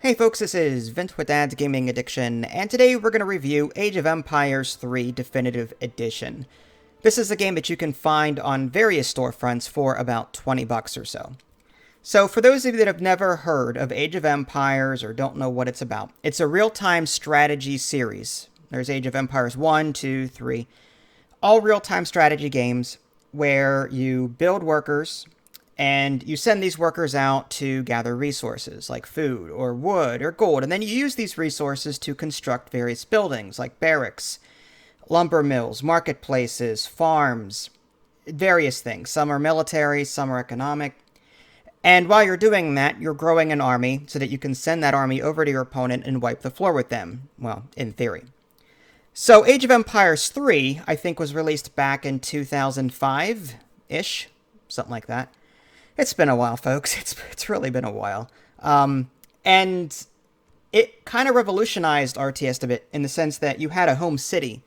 Hey folks, this is Vint with Dad's Gaming Addiction, and today we're going to review Age of Empires 3 Definitive Edition. This is a game that you can find on various storefronts for about 20 bucks or so. So for those of you that have never heard of Age of Empires or don't know what it's about, it's a real-time strategy series. There's Age of Empires 1, 2, 3, all real-time strategy games where you build workers and you send these workers out to gather resources like food or wood or gold. And then you use these resources to construct various buildings like barracks, lumber mills, marketplaces, farms, various things. Some are military, some are economic. And while you're doing that, you're growing an army so that you can send that army over to your opponent and wipe the floor with them. Well, in theory. So Age of Empires 3, I think, was released back in 2005-ish, something like that. It's been a while, folks. It's really been a while. And it kind of revolutionized RTS a bit in the sense that you had a home city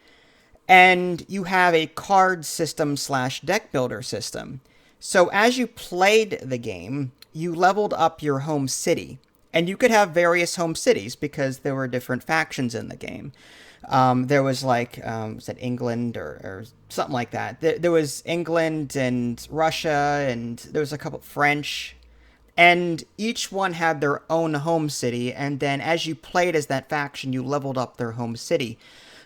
and you have a card system slash deck builder system. So as you played the game, you leveled up your home city. And you could have various home cities because there were different factions in the game. There was like, was that England or something like that? There was England and Russia, and there was a couple French. And each one had their own home city, and then as you played as that faction, you leveled up their home city.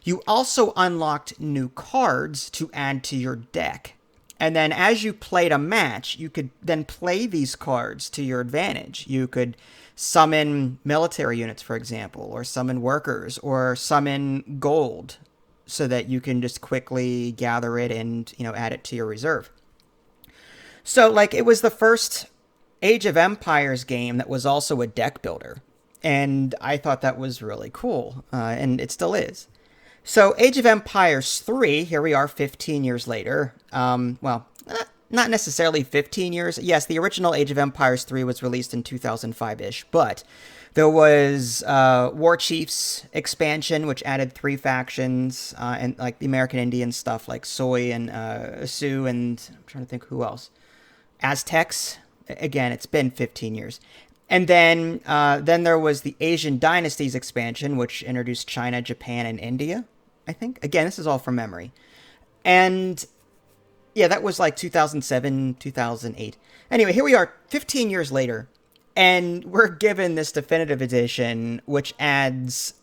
You also unlocked new cards to add to your deck. And then as you played a match, you could then play these cards to your advantage. You could summon military units, for example, or summon workers, or summon gold so that you can just quickly gather it and, add it to your reserve. So, it was the first Age of Empires game that was also a deck builder. And I thought that was really cool, and it still is. So, Age of Empires 3, here we are 15 years later. Not necessarily 15 years. Yes, the original Age of Empires 3 was released in 2005-ish, but there was War Chiefs expansion, which added 3 factions, and the American Indian stuff like Soy and Sioux, and I'm trying to think who else. Aztecs. Again, it's been 15 years. And then there was the Asian Dynasties expansion, which introduced China, Japan, and India, I think. Again, this is all from memory. And yeah, that was 2007, 2008. Anyway, here we are 15 years later, and we're given this definitive edition, which adds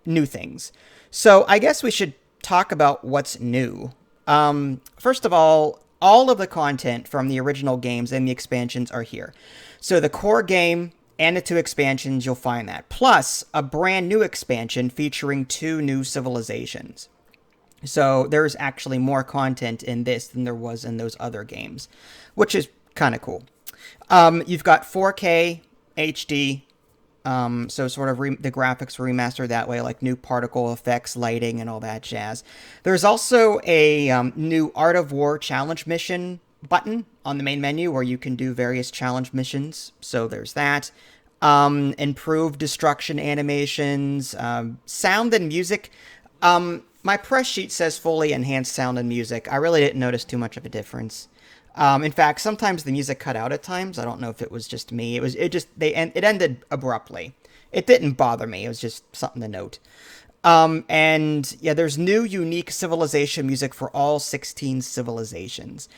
new things. So I guess we should talk about what's new. First of all of the content from the original games and the expansions are here. So the core game and the 2 expansions, you'll find that. Plus, a brand new expansion featuring 2 new civilizations. So there's actually more content in this than there was in those other games, which is kind of cool. You've got 4K HD, so sort of the graphics remastered that way, like new particle effects, lighting, and all that jazz. There's also a new Art of War challenge mission button on the main menu where you can do various challenge missions. So there's that. Improved destruction animations, sound and music. My press sheet says fully enhanced sound and music. I really didn't notice too much of a difference. In fact, sometimes the music cut out at times. I don't know if it was just me. It ended abruptly. It didn't bother me. It was just something to note. And yeah, there's new unique civilization music for all 16 civilizations.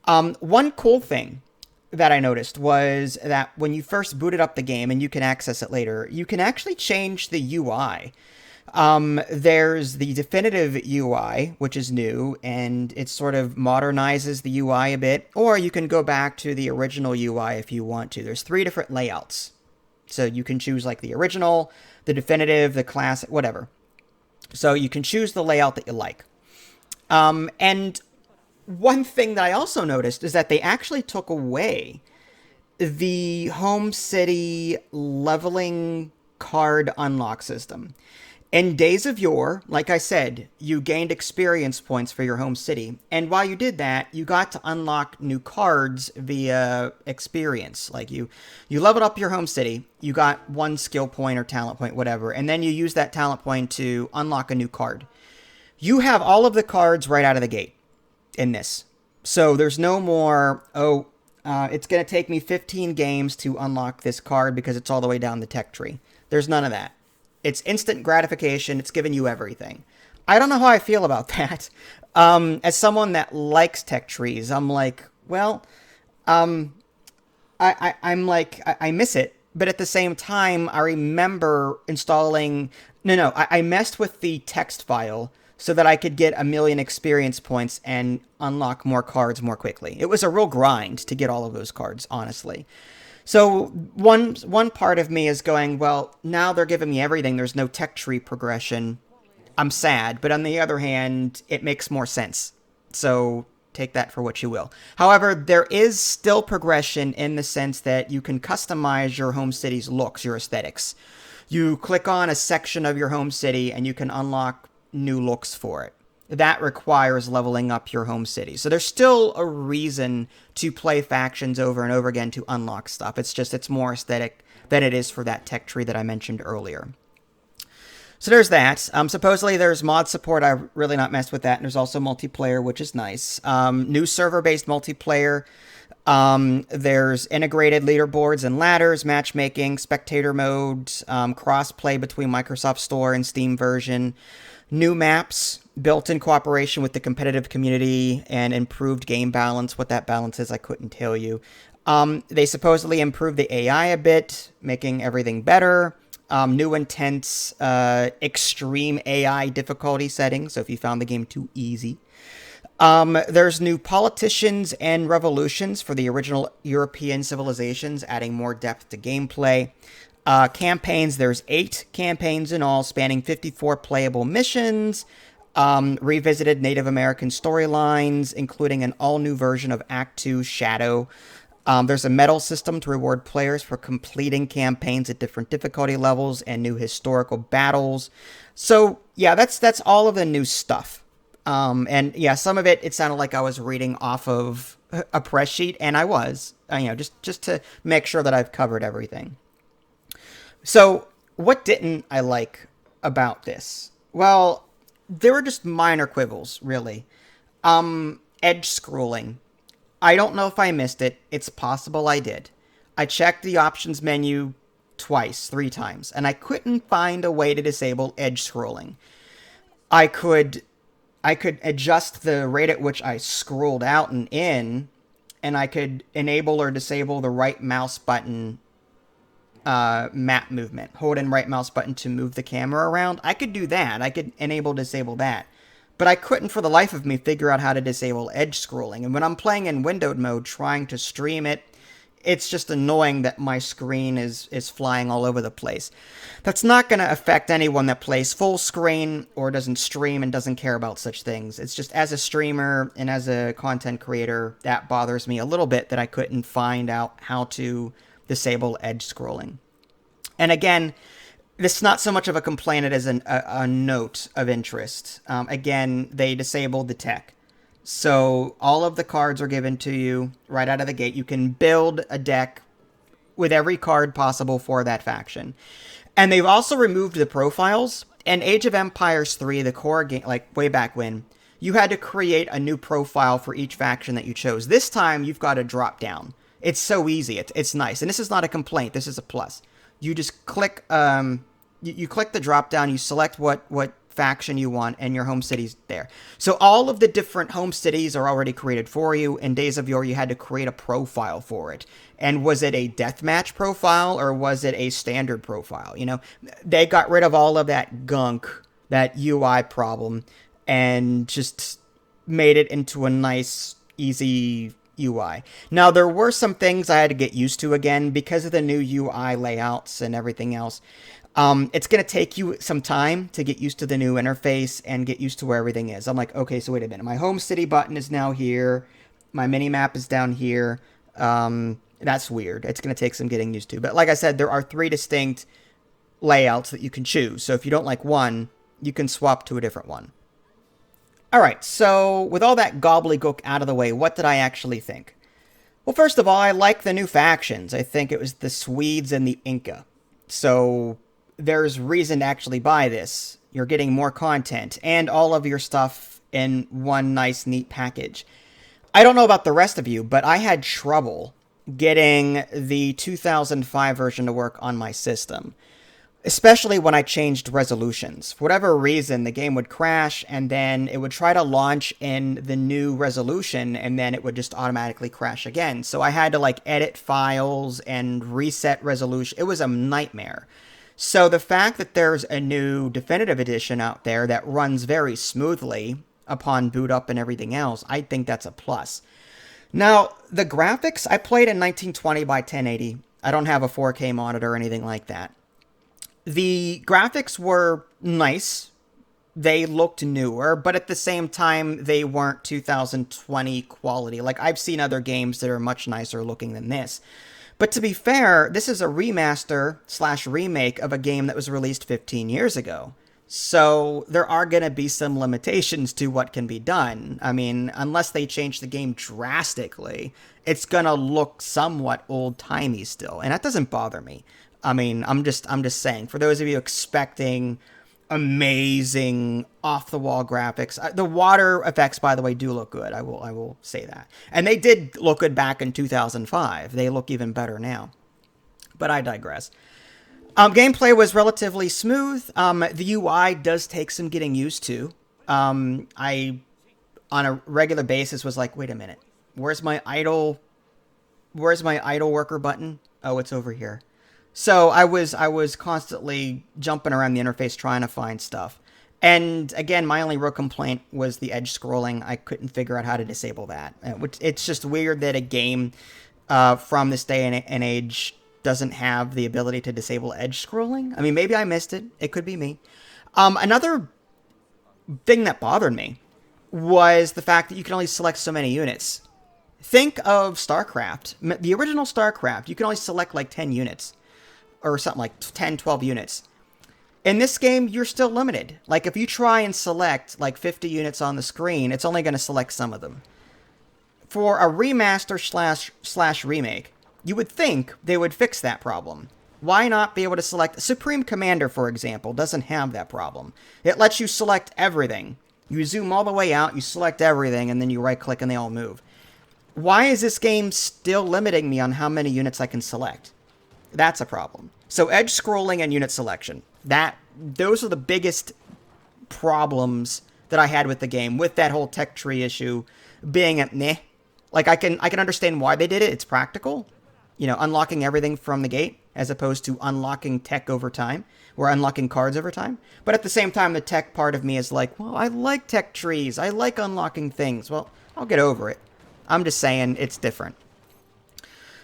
One cool thing that I noticed was that when you first booted up the game, and you can access it later, you can actually change the UI. There's the definitive UI, which is new, and it sort of modernizes the UI a bit, or you can go back to the original UI if you want to. There's 3 different layouts. So you can choose the original, the definitive, the classic, whatever. So you can choose the layout that you like. And one thing that I also noticed is that they actually took away the home city leveling card unlock system. In Days of Yore, like I said, you gained experience points for your home city. And while you did that, you got to unlock new cards via experience. You leveled up your home city, you got 1 skill point or talent point, whatever, and then you use that talent point to unlock a new card. You have all of the cards right out of the gate in this. So there's no more, it's going to take me 15 games to unlock this card because it's all the way down the tech tree. There's none of that. It's instant gratification. It's giving you everything. I don't know how I feel about that. As someone that likes tech trees, I'm like, well, um, I'm like, I miss it. But at the same time, I remember installing. No, I messed with the text file so that I could get 1,000,000 experience points and unlock more cards more quickly. It was a real grind to get all of those cards, honestly. So one part of me is going, well, now they're giving me everything. There's no tech tree progression. I'm sad, but on the other hand, it makes more sense. So take that for what you will. However, there is still progression in the sense that you can customize your home city's looks, your aesthetics. You click on a section of your home city and you can unlock new looks for it. That requires leveling up your home city. So there's still a reason to play factions over and over again to unlock stuff. It's just it's more aesthetic than it is for that tech tree that I mentioned earlier. So there's that. Supposedly there's mod support. I've really not messed with that. And there's also multiplayer, which is nice. New server-based multiplayer. There's integrated leaderboards and ladders, matchmaking, spectator mode, cross-play between Microsoft Store and Steam version. New maps, built-in cooperation with the competitive community, and improved game balance. What that balance is, I couldn't tell you. They supposedly improved the AI a bit, making everything better. New intense, extreme AI difficulty settings, so if you found the game too easy. There's new politicians and revolutions for the original European civilizations, adding more depth to gameplay. Campaigns, there's 8 campaigns in all, spanning 54 playable missions. Revisited Native American storylines, including an all-new version of Act 2 Shadow. There's a medal system to reward players for completing campaigns at different difficulty levels and new historical battles. So, yeah, that's all of the new stuff. And yeah, some of it sounded like I was reading off of a press sheet, and I was, just to make sure that I've covered everything. So, what didn't I like about this? Well, there were just minor quibbles, really. Edge scrolling. I don't know if I missed it. It's possible I did. I checked the options menu twice, 3 times, and I couldn't find a way to disable edge scrolling. I could adjust the rate at which I scrolled out and in, and I could enable or disable the right mouse button map movement. Hold in right mouse button to move the camera around. I could do that. I could enable, disable that. But I couldn't for the life of me figure out how to disable edge scrolling. And when I'm playing in windowed mode, trying to stream it, it's just annoying that my screen is flying all over the place. That's not going to affect anyone that plays full screen or doesn't stream and doesn't care about such things. It's just as a streamer and as a content creator, that bothers me a little bit that I couldn't find out how to disable edge scrolling. And again, this is not so much of a complaint as a note of interest. Again, they disabled the tech. So all of the cards are given to you right out of the gate. You can build a deck with every card possible for that faction. And they've also removed the profiles. In Age of Empires 3, the core game, like way back when, you had to create a new profile for each faction that you chose. This time, you've got to drop down. It's so easy. It's nice. And this is not a complaint. This is a plus. You just click... You click the drop down, you select what faction you want, and your home city's there. So all of the different home cities are already created for you. In Days of Yore, you had to create a profile for it. And was it a deathmatch profile, or was it a standard profile? They got rid of all of that gunk, that UI problem, and just made it into a nice, easy UI. Now, there were some things I had to get used to again because of the new UI layouts and everything else. It's going to take you some time to get used to the new interface and get used to where everything is. I'm like, okay, so wait a minute. My home city button is now here. My mini map is down here. That's weird. It's going to take some getting used to. But like I said, there are 3 distinct layouts that you can choose. So if you don't like one, you can swap to a different one. All right, so with all that gobbledygook out of the way, what did I actually think? Well, first of all, I like the new factions. I think it was the Swedes and the Inca. So there's reason to actually buy this. You're getting more content and all of your stuff in one nice, neat package. I don't know about the rest of you, but I had trouble getting the 2005 version to work on my system. especially when I changed resolutions. For whatever reason, the game would crash, and then it would try to launch in the new resolution, and then it would just automatically crash again. So I had to like edit files and reset resolution. It was a nightmare. So the fact that there's a new definitive edition out there that runs very smoothly upon boot up and everything else, I think that's a plus. Now, the graphics, I played in 1920 by 1080. I don't have a 4K monitor or anything like that. The graphics were nice. They looked newer, but at the same time, they weren't 2020 quality. Like, I've seen other games that are much nicer looking than this. But to be fair, this is a remaster slash remake of a game that was released 15 years ago. So there are going to be some limitations to what can be done. I mean, unless they change the game drastically, it's going to look somewhat old-timey still. And that doesn't bother me. I mean, I'm just saying, for those of you expecting amazing off-the-wall graphics, the water effects, by the way, do look good. I will say that. And they did look good back in 2005. They look even better now. But I digress. Gameplay was relatively smooth. The UI does take some getting used to. I, on a regular basis, was like, wait a minute, where's my idle worker button? Oh, it's over here. So I was constantly jumping around the interface trying to find stuff. And again, my only real complaint was the edge scrolling. I couldn't figure out how to disable that. It's just weird that a game from this day and age doesn't have the ability to disable edge scrolling. I mean, maybe I missed it. It could be me. Another thing that bothered me was the fact that you can only select so many units. Think of StarCraft. The original StarCraft, you can only select like 10 units. Or something like 10, 12 units. In this game, you're still limited. Like, if you try and select like 50 units on the screen, it's only going to select some of them. For a remaster slash remake, you would think they would fix that problem. Why not be able to select... Supreme Commander, for example, doesn't have that problem. It lets you select everything. You zoom all the way out, you select everything, and then you right-click and they all move. Why is this game still limiting me on how many units I can select? That's a problem. So edge scrolling and unit selection. Those are the biggest problems that I had with the game, with that whole tech tree issue being a meh. Like, I can understand why they did it. It's practical. You know, unlocking everything from the gate as opposed to unlocking tech over time or unlocking cards over time. But at the same time, the tech part of me is like, well, I like tech trees. I like unlocking things. Well, I'll get over it. I'm just saying it's different.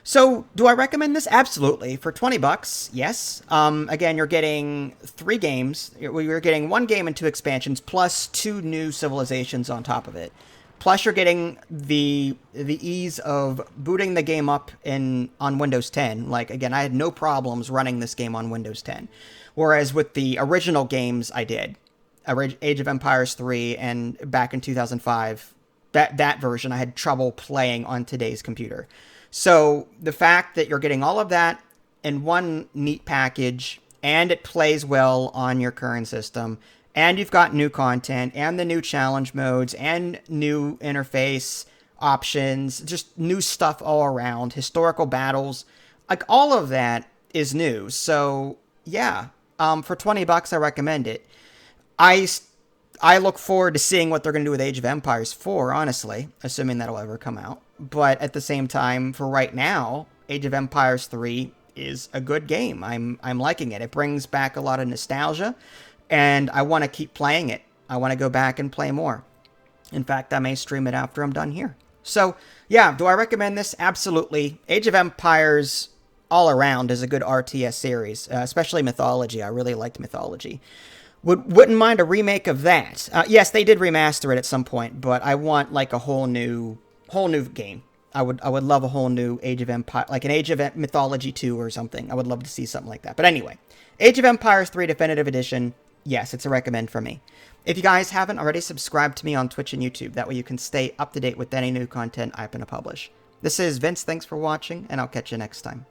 So, do I recommend this? Absolutely. For 20 bucks, yes. Again, you're getting 3 games. You're getting 1 game and 2 expansions, plus 2 new civilizations on top of it. Plus, you're getting the ease of booting the game up on Windows 10. Like, again, I had no problems running this game on Windows 10. Whereas with the original games I did, Age of Empires 3 and back in 2005, that version, I had trouble playing on today's computer. So the fact that you're getting all of that in one neat package, and it plays well on your current system, and you've got new content, and the new challenge modes, and new interface options, just new stuff all around, historical battles, like all of that is new. So yeah, for 20 bucks, I recommend it. I look forward to seeing what they're going to do with Age of Empires 4, honestly, assuming that'll ever come out. But at the same time, for right now, Age of Empires 3 is a good game. I'm liking it. It brings back a lot of nostalgia, and I want to keep playing it. I want to go back and play more. In fact, I may stream it after I'm done here. So, yeah, do I recommend this? Absolutely. Age of Empires all around is a good RTS series, especially Mythology. I really liked Mythology. Wouldn't mind a remake of that. Yes, they did remaster it at some point, but I want like a whole new game. I would love a whole new Age of Empire, like an Age of Mythology 2 or something. I would love to see something like that. But anyway, Age of Empires 3 Definitive Edition, yes, it's a recommend for me. If you guys haven't already, subscribe to me on Twitch and YouTube. That way you can stay up to date with any new content I'm going to publish. This is Vince, thanks for watching, and I'll catch you next time.